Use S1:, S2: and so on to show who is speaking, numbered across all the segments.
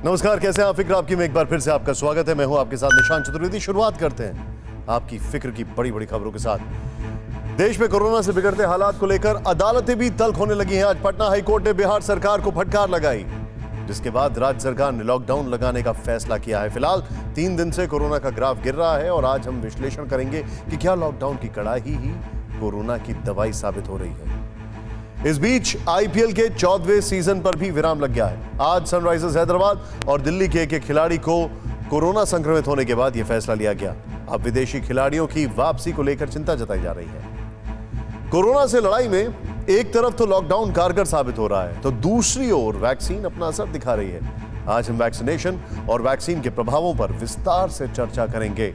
S1: नमस्कार, कैसे हैं आप? फिक्र आपकी में एक बार फिर से आपका स्वागत है। मैं हूं आपके साथ निशांत चतुर्वेदी। शुरुआत करते हैं आपकी फिक्र की बड़ी बड़ी खबरों के साथ। देश में कोरोना से बिगड़ते हालात को लेकर अदालतें भी तल्ख होने लगी हैं। आज पटना हाईकोर्ट ने बिहार सरकार को फटकार लगाई, जिसके बाद राज्य सरकार ने लॉकडाउन लगाने का फैसला किया है। फिलहाल 3 दिन से कोरोना का ग्राफ गिर रहा है और आज हम विश्लेषण करेंगे कि क्या लॉकडाउन की कड़ाई ही कोरोना की दवाई साबित हो रही है। इस बीच आईपीएल के 14वें सीजन पर भी विराम लग गया है। आज सनराइजर्स हैदराबाद और दिल्ली के एक खिलाड़ी को कोरोना संक्रमित होने के बाद यह फैसला लिया गया। अब विदेशी खिलाड़ियों की वापसी को लेकर चिंता जताई जा रही है। कोरोना से लड़ाई में एक तरफ तो लॉकडाउन कारगर साबित हो रहा है, तो दूसरी ओर वैक्सीन अपना असर दिखा रही है। आज हम वैक्सीनेशन और वैक्सीन के प्रभावों पर विस्तार से चर्चा करेंगे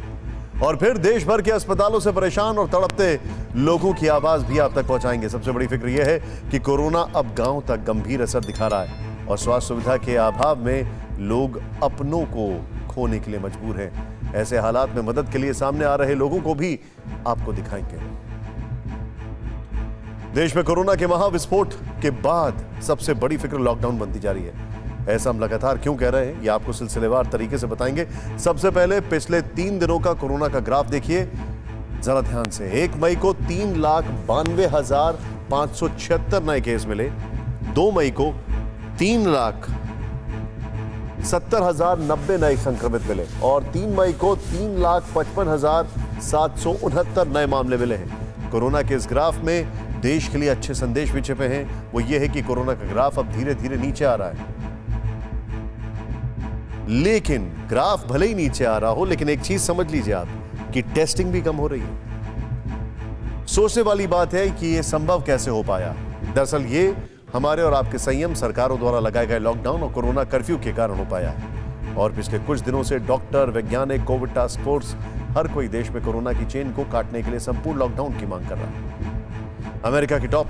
S1: और फिर देश भर के अस्पतालों से परेशान और तड़पते लोगों की आवाज भी आप तक पहुंचाएंगे। सबसे बड़ी फिक्र यह है कि कोरोना अब गांव तक गंभीर असर दिखा रहा है और स्वास्थ्य सुविधा के अभाव में लोग अपनों को खोने के लिए मजबूर हैं। ऐसे हालात में मदद के लिए सामने आ रहे लोगों को भी आपको दिखाएंगे। देश में कोरोना के महाविस्फोट के बाद सबसे बड़ी फिक्र लॉकडाउन बनती जा रही है। ऐसा हम लगातार क्यों कह रहे हैं, ये आपको सिलसिलेवार तरीके से बताएंगे। सबसे पहले पिछले 3 दिनों का कोरोना का ग्राफ देखिए जरा ध्यान से। 1 मई को 3,92,576 नए केस मिले। 2 मई को 3,70,090 नए संक्रमित मिले और 3 मई को 3,55,769 नए मामले मिले हैं। कोरोना के इस ग्राफ में देश के लिए अच्छे संदेश भी छिपे हैं। वो ये है कि कोरोना का ग्राफ अब धीरे धीरे नीचे आ रहा है। लेकिन ग्राफ भले ही नीचे आ रहा हो, लेकिन एक चीज समझ लीजिए आप कि टेस्टिंग भी कम हो रही है। सोचने वाली बात है कि यह संभव कैसे हो पाया। दरअसल ये हमारे और आपके संयम, सरकारों द्वारा लगाए गए लॉकडाउन और कोरोना कर्फ्यू के कारण हो पाया है। और पिछले कुछ दिनों से डॉक्टर, वैज्ञानिक, कोविड टास्क फोर्स, हर कोई देश में कोरोना की चेन को काटने के लिए संपूर्ण लॉकडाउन की मांग कर रहा है। अमेरिका की टॉप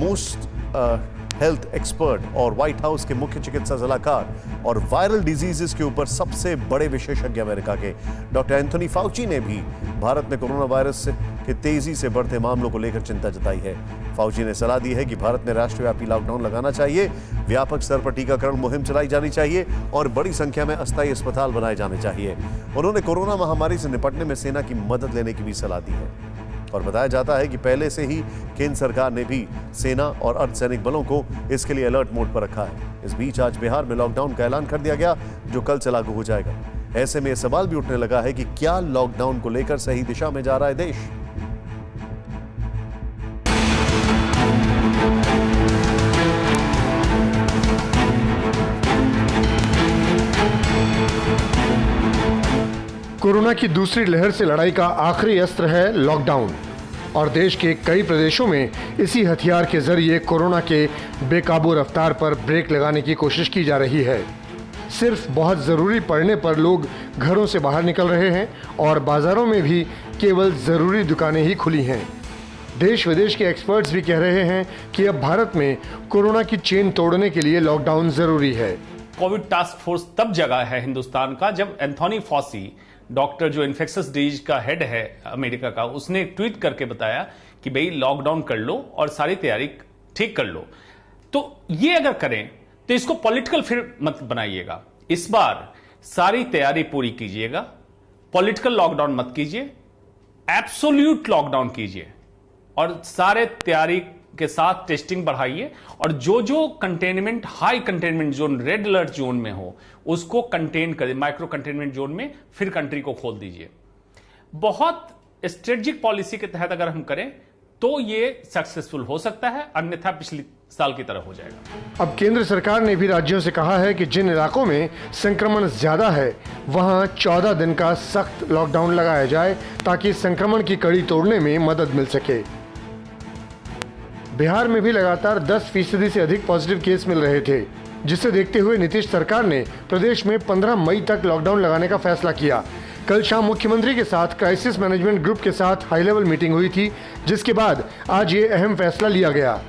S1: मोस्ट हेल्थ एक्सपर्ट और व्हाइट हाउस के मुख्य चिकित्सा सलाहकार और वायरल डिजीजेस के ऊपर सबसे बड़े विशेषज्ञ अमेरिका के डॉक्टर एंथनी फाउची ने भी भारत में कोरोना वायरस के तेजी से बढ़ते मामलों को लेकर चिंता जताई है। फाउची ने सलाह दी है कि भारत में राष्ट्रव्यापी लॉकडाउन लगाना चाहिए, व्यापक स्तर पर टीकाकरण मुहिम चलाई जानी चाहिए और बड़ी संख्या में अस्थायी अस्पताल बनाए जाने चाहिए। उन्होंने कोरोना महामारी से निपटने में सेना की मदद लेने की भी सलाह दी है और बताया जाता है कि पहले से ही केंद्र सरकार ने भी सेना और अर्धसैनिक बलों को इसके लिए अलर्ट मोड पर रखा है। इस बीच आज बिहार में लॉकडाउन का ऐलान कर दिया गया, जो कल से लागू हो जाएगा। ऐसे में यह सवाल भी उठने लगा है कि क्या लॉकडाउन को लेकर सही दिशा में जा रहा है देश।
S2: कोरोना की दूसरी लहर से लड़ाई का आखिरी अस्त्र है लॉकडाउन और देश के कई प्रदेशों में इसी हथियार के जरिए कोरोना के बेकाबू रफ्तार पर ब्रेक लगाने की कोशिश की जा रही है। सिर्फ बहुत ज़रूरी पड़ने पर लोग घरों से बाहर निकल रहे हैं और बाज़ारों में भी केवल ज़रूरी दुकानें ही खुली हैं। देश विदेश के एक्सपर्ट्स भी कह रहे हैं कि अब भारत में कोरोना की चेन तोड़ने के लिए लॉकडाउन ज़रूरी है।
S3: कोविड टास्क फोर्स तब जगा है हिंदुस्तान का जब एंथोनी फॉसी, डॉक्टर जो इन्फेक्शस डिजीज का हेड है अमेरिका का, उसने एक ट्वीट करके बताया कि भाई लॉकडाउन कर लो और सारी तैयारी ठीक कर लो। तो ये अगर करें तो इसको पॉलिटिकल फिर मत बनाइएगा। इस बार सारी तैयारी पूरी कीजिएगा, पॉलिटिकल लॉकडाउन मत कीजिए, एब्सोल्यूट लॉकडाउन कीजिए और सारे तैयारी के साथ टेस्टिंग बढ़ाइए और जो जो containment, high containment zone, red alert zone में हो उसको कंटेन करें, माइक्रो कंटेनमेंट जोन में फिर कंट्री को खोल दीजिए। बहुत स्ट्रेटेजिक पॉलिसी के तहत अगर हम करें तो ये सक्सेसफुल हो सकता है, अन्यथा पिछले साल की तरह हो जाएगा।
S2: अब केंद्र सरकार ने भी राज्यों से कहा है कि जिन इलाकों में संक्रमण ज्यादा है वहां 14 दिन का सख्त लॉकडाउन लगाया जाए ताकि संक्रमण की कड़ी तोड़ने में मदद मिल सके। बिहार में भी लगातार 10% से अधिक पॉजिटिव केस मिल रहे थे, जिसे देखते हुए नीतीश सरकार ने प्रदेश में 15 मई तक लॉकडाउन लगाने का फैसला किया। कल शाम मुख्यमंत्री के साथ क्राइसिस मैनेजमेंट ग्रुप के साथ हाई लेवल मीटिंग हुई थी, जिसके बाद आज ये अहम फैसला लिया गया।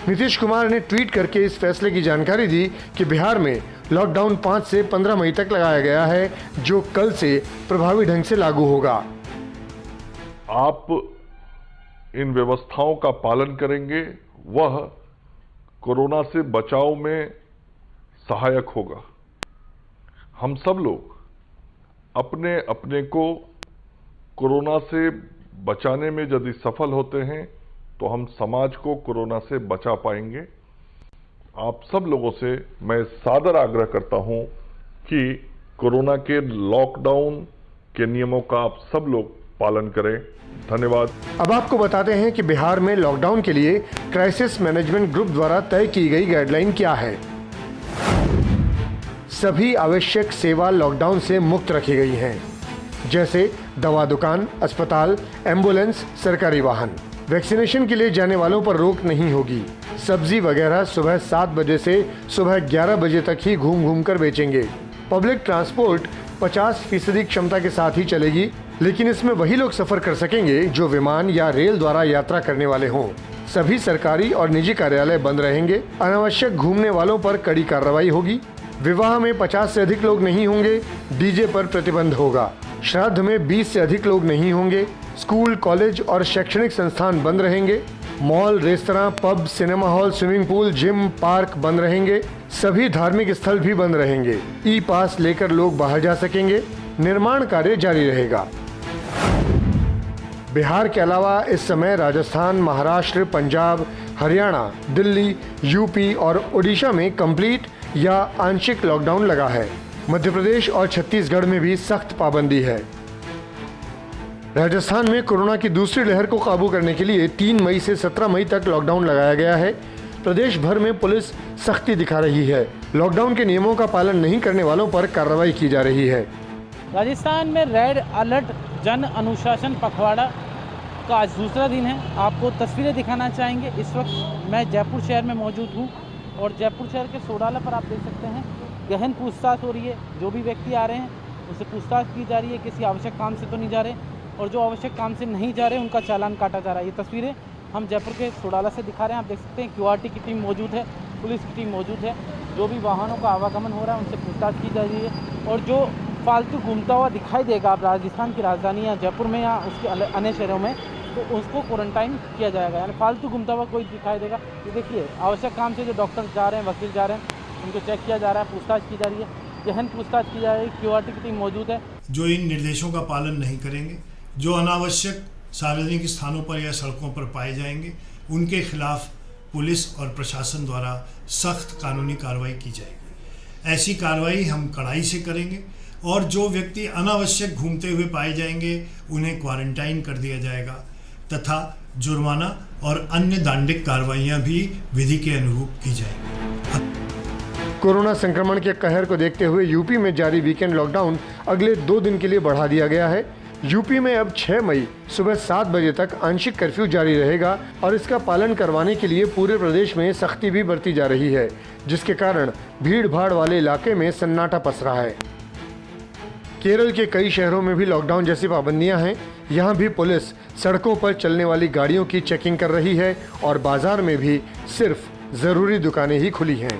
S2: नीतीश कुमार ने ट्वीट करके इस फैसले की जानकारी दी कि बिहार में लॉकडाउन 5 से 15 मई तक लगाया गया है, जो कल से प्रभावी ढंग से लागू होगा।
S4: आप इन व्यवस्थाओं का पालन करेंगे, वह कोरोना से बचाव में सहायक होगा। हम सब लोग अपने अपने को कोरोना से बचाने में यदि सफल होते हैं तो हम समाज को कोरोना से बचा पाएंगे। आप सब लोगों से मैं सादर आग्रह करता हूं कि कोरोना के लॉकडाउन के नियमों का आप सब लोग पालन करें। धन्यवाद।
S2: अब आपको बताते हैं कि बिहार में लॉकडाउन के लिए क्राइसिस मैनेजमेंट ग्रुप द्वारा तय की गई गाइडलाइन क्या है। सभी आवश्यक सेवा लॉकडाउन से मुक्त रखी गई हैं, जैसे दवा दुकान, अस्पताल, एम्बुलेंस, सरकारी वाहन। वैक्सीनेशन के लिए जाने वालों पर रोक नहीं होगी। सब्जी वगैरह सुबह 7 बजे से सुबह 11 बजे तक ही घूम घूम कर बेचेंगे। पब्लिक ट्रांसपोर्ट 50% क्षमता के साथ ही चलेगी, लेकिन इसमें वही लोग सफर कर सकेंगे जो विमान या रेल द्वारा यात्रा करने वाले हों। सभी सरकारी और निजी कार्यालय बंद रहेंगे। अनावश्यक घूमने वालों पर कड़ी कार्रवाई होगी। विवाह में 50 से अधिक लोग नहीं होंगे। डीजे पर प्रतिबंध होगा। श्राद्ध में 20 से अधिक लोग नहीं होंगे। स्कूल, कॉलेज और शैक्षणिक संस्थान बंद रहेंगे। Mall, restaurant, pub, cinema hall, swimming pool, gym, park बंद रहेंगे। सभी धार्मिक स्थल भी बंद रहेंगे। ई पास लेकर लोग बाहर जा सकेंगे। निर्माण कार्य जारी रहेगा। बिहार के अलावा इस समय राजस्थान, महाराष्ट्र, पंजाब, हरियाणा, दिल्ली, यूपी और ओडिशा में कंप्लीट या आंशिक लॉकडाउन लगा है। मध्य प्रदेश और छत्तीसगढ़ में भी सख्त पाबंदी है। राजस्थान में कोरोना की दूसरी लहर को काबू करने के लिए 3 मई से 17 मई तक लॉकडाउन लगाया गया है। प्रदेश भर में पुलिस सख्ती दिखा रही है। लॉकडाउन के नियमों का पालन नहीं करने वालों पर कार्रवाई की जा रही है।
S5: राजस्थान में रेड अलर्ट जन अनुशासन पखवाड़ा का आज दूसरा दिन है। आपको तस्वीरें दिखाना चाहेंगे। इस वक्त मैं जयपुर शहर में मौजूद हूँ और जयपुर शहर के सोडाला पर आप देख सकते हैं गहन पूछताछ हो रही है। जो भी व्यक्ति आ रहे हैं उनसे पूछताछ की जा रही है, किसी आवश्यक काम से तो नहीं जा रहे, और जो आवश्यक काम से नहीं जा रहे उनका चालान काटा जा रहा है। ये तस्वीरें हम जयपुर के सोडाला से दिखा रहे हैं। आप देख सकते हैं QRT की टीम मौजूद है, पुलिस की टीम मौजूद है। जो भी वाहनों का आवागमन हो रहा है उनसे पूछताछ की जा रही है। और जो फालतू घूमता हुआ दिखाई देगा आप राजस्थान की राजधानी या जयपुर में या उसके अन्य शहरों में, तो उसको क्वारंटाइन किया जाएगा। यानी फालतू घूमता हुआ कोई दिखाई देगा। ये देखिए, आवश्यक काम से जो डॉक्टर जा रहे हैं, वकील जा रहे हैं, उनको चेक किया जा रहा है, पूछताछ की जा रही है, गहन पूछताछ की जा रही है। QRT की टीम मौजूद है।
S6: जो इन निर्देशों का पालन नहीं करेंगे, जो अनावश्यक सार्वजनिक स्थानों पर या सड़कों पर पाए जाएंगे, उनके खिलाफ पुलिस और प्रशासन द्वारा सख्त कानूनी कार्रवाई की जाएगी। ऐसी कार्रवाई हम कड़ाई से करेंगे और जो व्यक्ति अनावश्यक घूमते हुए पाए जाएंगे उन्हें क्वारंटाइन कर दिया जाएगा तथा जुर्माना और अन्य दंडिक कार्रवाइयां भी विधि के अनुरूप की जाएंगी।
S2: कोरोना संक्रमण के कहर को देखते हुए यूपी में जारी वीकेंड लॉकडाउन अगले 2 दिन के लिए बढ़ा दिया गया है। यूपी में अब 6 मई सुबह 7 बजे तक आंशिक कर्फ्यू जारी रहेगा और इसका पालन करवाने के लिए पूरे प्रदेश में सख्ती भी बरती जा रही है, जिसके कारण भीड़ भाड़ वाले इलाके में सन्नाटा पसरा है। केरल के कई शहरों में भी लॉकडाउन जैसी पाबंदियां हैं। यहाँ भी पुलिस सड़कों पर चलने वाली गाड़ियों की चेकिंग कर रही है और बाजार में भी सिर्फ जरूरी दुकानें ही खुली हैं।